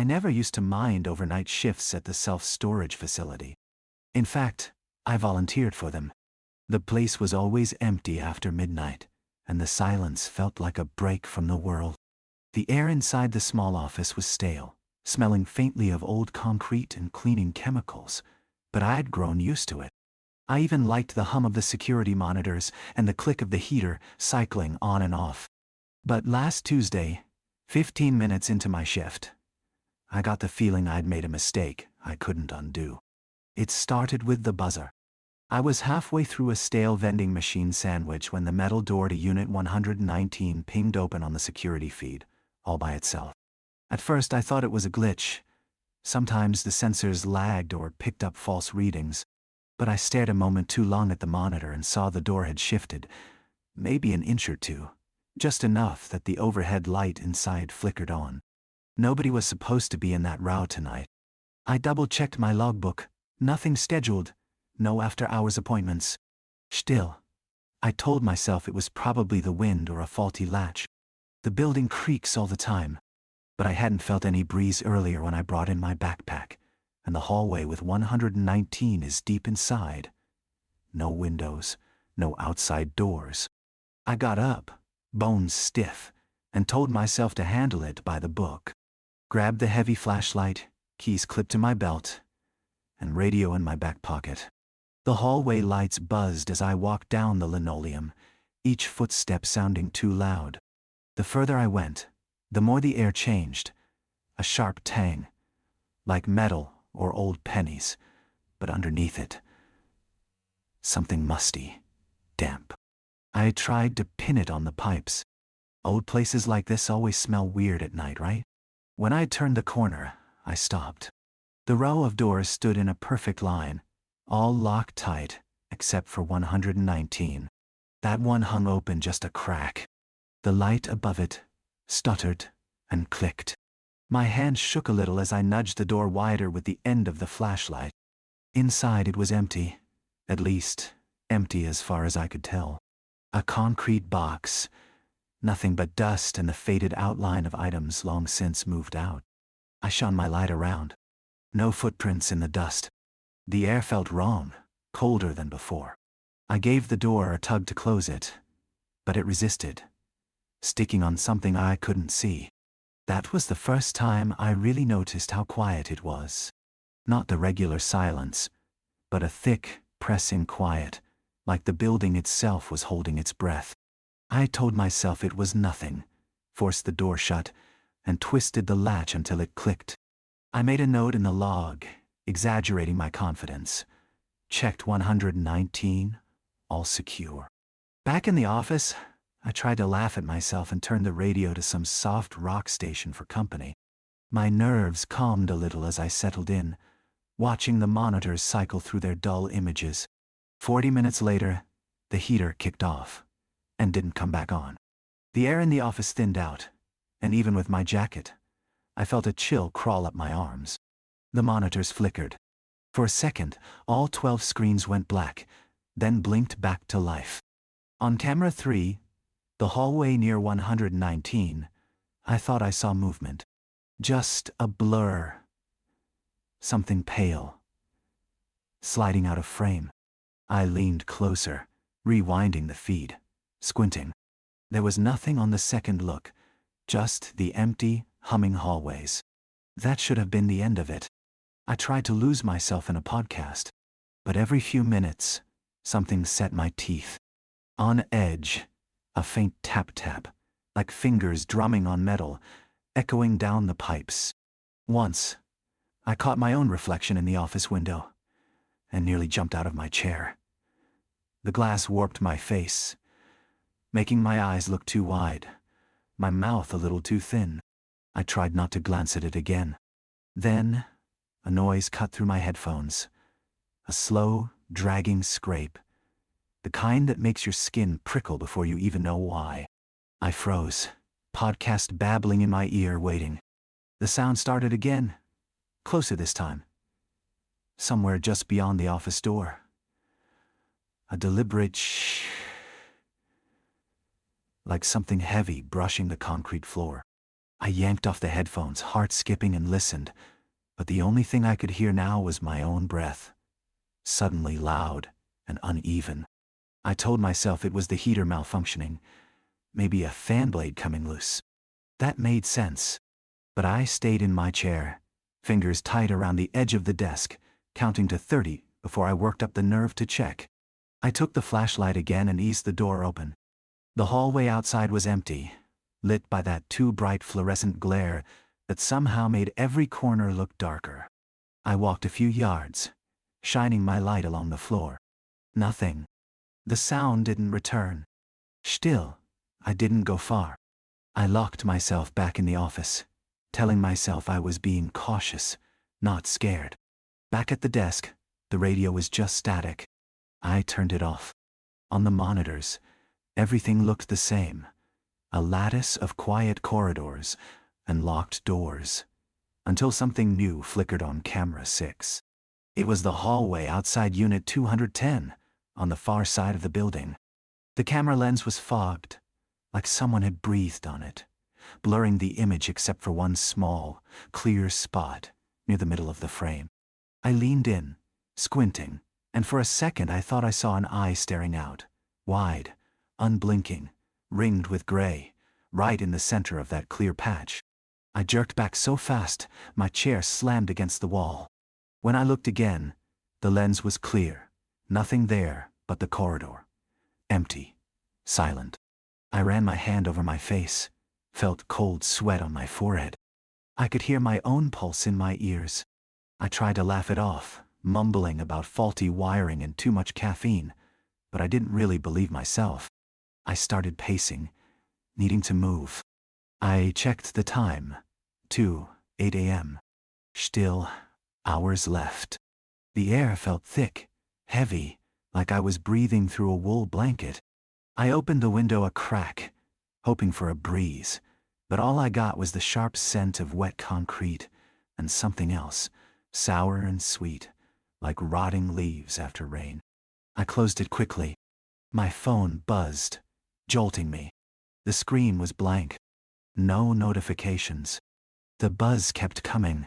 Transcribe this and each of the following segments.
I never used to mind overnight shifts at the self-storage facility. In fact, I volunteered for them. The place was always empty after midnight, and the silence felt like a break from the world. The air inside the small office was stale, smelling faintly of old concrete and cleaning chemicals, but I'd grown used to it. I even liked the hum of the security monitors and the click of the heater cycling on and off. But last Tuesday, 15 minutes into my shift, I got the feeling I'd made a mistake I couldn't undo. It started with the buzzer. I was halfway through a stale vending machine sandwich when the metal door to Unit 119 pinged open on the security feed, all by itself. At first I thought it was a glitch. Sometimes the sensors lagged or picked up false readings, but I stared a moment too long at the monitor and saw the door had shifted, maybe an inch or two, just enough that the overhead light inside flickered on. Nobody was supposed to be in that row tonight. I double-checked my logbook. Nothing scheduled. No after-hours appointments. Still, I told myself it was probably the wind or a faulty latch. The building creaks all the time, but I hadn't felt any breeze earlier when I brought in my backpack, and the hallway with 119 is deep inside. No windows, no outside doors. I got up, bones stiff, and told myself to handle it by the book. Grabbed the heavy flashlight, keys clipped to my belt, and radio in my back pocket. The hallway lights buzzed as I walked down the linoleum, each footstep sounding too loud. The further I went, the more the air changed, a sharp tang, like metal or old pennies, but underneath it, something musty, damp. I tried to pin it on the pipes. Old places like this always smell weird at night, right? When I turned the corner, I stopped. The row of doors stood in a perfect line, all locked tight, except for 119. That one hung open just a crack. The light above it stuttered and clicked. My hand shook a little as I nudged the door wider with the end of the flashlight. Inside it was empty, at least empty as far as I could tell. A concrete box, nothing but dust and the faded outline of items long since moved out. I shone my light around. No footprints in the dust. The air felt wrong, colder than before. I gave the door a tug to close it, but it resisted, sticking on something I couldn't see. That was the first time I really noticed how quiet it was. Not the regular silence, but a thick, pressing quiet, like the building itself was holding its breath. I told myself it was nothing, forced the door shut, and twisted the latch until it clicked. I made a note in the log, exaggerating my confidence. Checked 119, all secure. Back in the office, I tried to laugh at myself and turned the radio to some soft rock station for company. My nerves calmed a little as I settled in, watching the monitors cycle through their dull images. 40 minutes later, the heater kicked off, and didn't come back on. The air in the office thinned out, and even with my jacket, I felt a chill crawl up my arms. The monitors flickered. For a second, all 12 screens went black, then blinked back to life. On camera 3, the hallway near 119, I thought I saw movement. Just a blur. Something pale, sliding out of frame. I leaned closer, rewinding the feed, squinting. There was nothing on the second look, just the empty, humming hallways. That should have been the end of it. I tried to lose myself in a podcast, but every few minutes, something set my teeth. On edge, a faint tap-tap, like fingers drumming on metal, echoing down the pipes. Once, I caught my own reflection in the office window, and nearly jumped out of my chair. The glass warped my face, making my eyes look too wide, my mouth a little too thin. I tried not to glance at it again. Then, a noise cut through my headphones. A slow, dragging scrape. The kind that makes your skin prickle before you even know why. I froze, podcast babbling in my ear, waiting. The sound started again, closer this time. Somewhere just beyond the office door. A deliberate shh, like something heavy brushing the concrete floor. I yanked off the headphones, heart skipping, and listened, but the only thing I could hear now was my own breath, suddenly loud and uneven. I told myself it was the heater malfunctioning, maybe a fan blade coming loose. That made sense. But I stayed in my chair, fingers tight around the edge of the desk, counting to 30 before I worked up the nerve to check. I took the flashlight again and eased the door open. The hallway outside was empty, lit by that too bright fluorescent glare that somehow made every corner look darker. I walked a few yards, shining my light along the floor. Nothing. The sound didn't return. Still, I didn't go far. I locked myself back in the office, telling myself I was being cautious, not scared. Back at the desk, the radio was just static. I turned it off. On the monitors, everything looked the same. A lattice of quiet corridors and locked doors, until something new flickered on camera 6. It was the hallway outside Unit 210, on the far side of the building. The camera lens was fogged, like someone had breathed on it, blurring the image except for one small, clear spot near the middle of the frame. I leaned in, squinting, and for a second I thought I saw an eye staring out, wide, unblinking, ringed with gray, right in the center of that clear patch. I jerked back so fast, my chair slammed against the wall. When I looked again, the lens was clear, nothing there but the corridor. Empty, silent. I ran my hand over my face, felt cold sweat on my forehead. I could hear my own pulse in my ears. I tried to laugh it off, mumbling about faulty wiring and too much caffeine, but I didn't really believe myself. I started pacing, needing to move. I checked the time. 8 a.m. Still, hours left. The air felt thick, heavy, like I was breathing through a wool blanket. I opened the window a crack, hoping for a breeze, but all I got was the sharp scent of wet concrete and something else, sour and sweet, like rotting leaves after rain. I closed it quickly. My phone buzzed, jolting me. The screen was blank. No notifications. The buzz kept coming,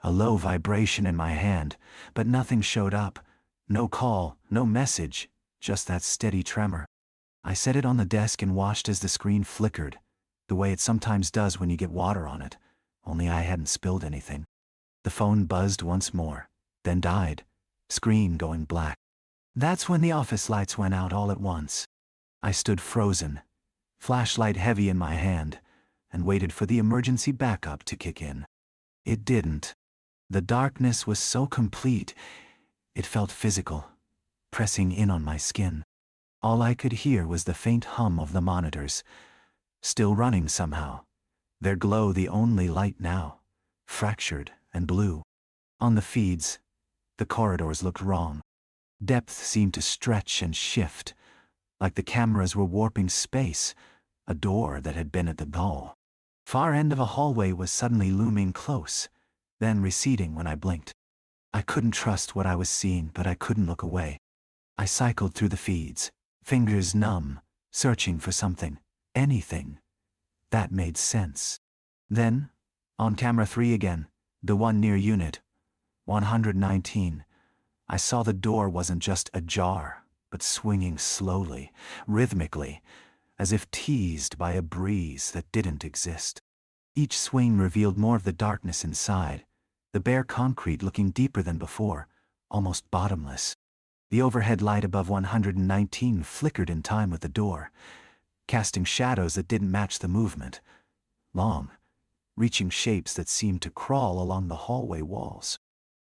a low vibration in my hand, but nothing showed up. No call, no message, just that steady tremor. I set it on the desk and watched as the screen flickered, the way it sometimes does when you get water on it, only I hadn't spilled anything. The phone buzzed once more, then died, screen going black. That's when the office lights went out all at once. I stood frozen, flashlight heavy in my hand, and waited for the emergency backup to kick in. It didn't. The darkness was so complete, it felt physical, pressing in on my skin. All I could hear was the faint hum of the monitors, still running somehow, their glow the only light now, fractured and blue. On the feeds, the corridors looked wrong. Depth seemed to stretch and shift, like the cameras were warping space, a door that had been at the wall. Far end of a hallway was suddenly looming close, then receding when I blinked. I couldn't trust what I was seeing, but I couldn't look away. I cycled through the feeds, fingers numb, searching for something, anything that made sense. Then, on camera 3 again, the one near Unit 119, I saw the door wasn't just ajar, but swinging slowly, rhythmically, as if teased by a breeze that didn't exist. Each swing revealed more of the darkness inside, the bare concrete looking deeper than before, almost bottomless. The overhead light above 119 flickered in time with the door, casting shadows that didn't match the movement. Long, reaching shapes that seemed to crawl along the hallway walls.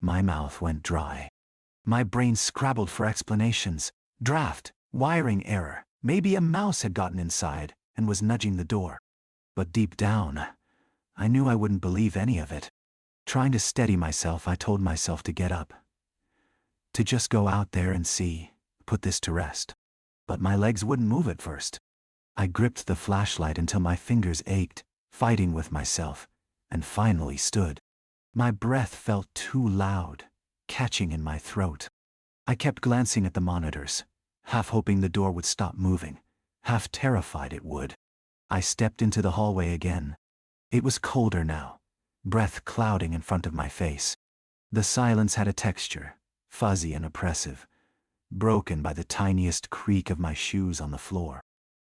My mouth went dry. My brain scrabbled for explanations. Draft, wiring error, maybe a mouse had gotten inside and was nudging the door. But deep down, I knew I wouldn't believe any of it. Trying to steady myself, I told myself to get up, to just go out there and see, put this to rest. But my legs wouldn't move at first. I gripped the flashlight until my fingers ached, fighting with myself, and finally stood. My breath felt too loud, catching in my throat. I kept glancing at the monitors, half hoping the door would stop moving, half terrified it would. I stepped into the hallway again. It was colder now, breath clouding in front of my face. The silence had a texture, fuzzy and oppressive, broken by the tiniest creak of my shoes on the floor.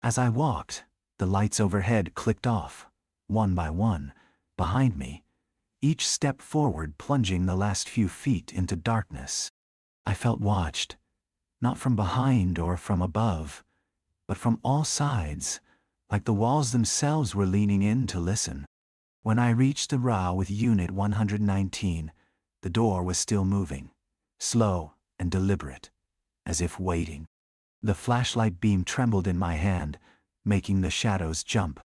As I walked, the lights overhead clicked off, one by one, behind me, each step forward plunging the last few feet into darkness. I felt watched, not from behind or from above, but from all sides, like the walls themselves were leaning in to listen. When I reached the RA with Unit 119, the door was still moving, slow and deliberate, as if waiting. The flashlight beam trembled in my hand, making the shadows jump.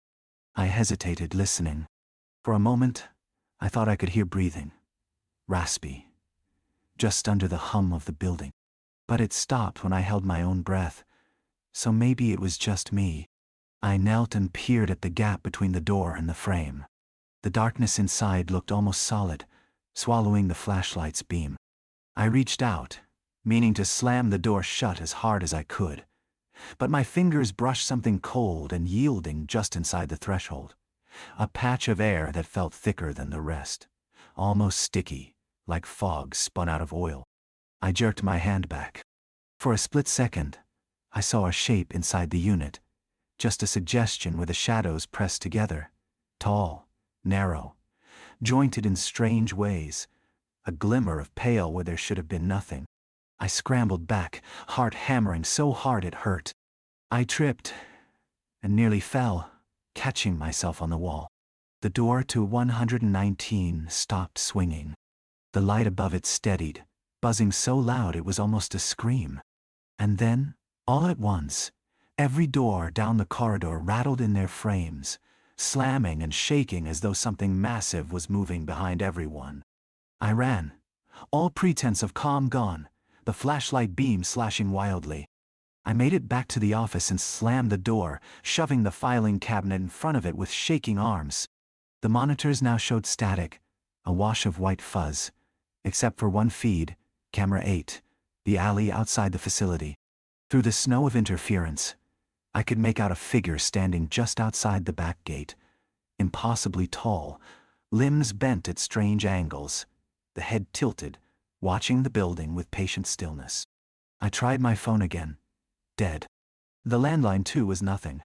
I hesitated, listening. For a moment, I thought I could hear breathing, raspy, just under the hum of the building. But it stopped when I held my own breath, so maybe it was just me. I knelt and peered at the gap between the door and the frame. The darkness inside looked almost solid, swallowing the flashlight's beam. I reached out, meaning to slam the door shut as hard as I could. But my fingers brushed something cold and yielding just inside the threshold. A patch of air that felt thicker than the rest, almost sticky, like fog spun out of oil. I jerked my hand back. For a split second, I saw a shape inside the unit, just a suggestion where the shadows pressed together, tall, narrow, jointed in strange ways, a glimmer of pale where there should have been nothing. I scrambled back, heart hammering so hard it hurt. I tripped and nearly fell, catching myself on the wall. The door to 119 stopped swinging. The light above it steadied, buzzing so loud it was almost a scream. And then, all at once, every door down the corridor rattled in their frames, slamming and shaking as though something massive was moving behind everyone. I ran, all pretense of calm gone, the flashlight beam slashing wildly. I made it back to the office and slammed the door, shoving the filing cabinet in front of it with shaking arms. The monitors now showed static, a wash of white fuzz, except for one feed, camera 8, the alley outside the facility. Through the snow of interference, I could make out a figure standing just outside the back gate, impossibly tall, limbs bent at strange angles, the head tilted, watching the building with patient stillness. I tried my phone again. Dead. The landline too was nothing.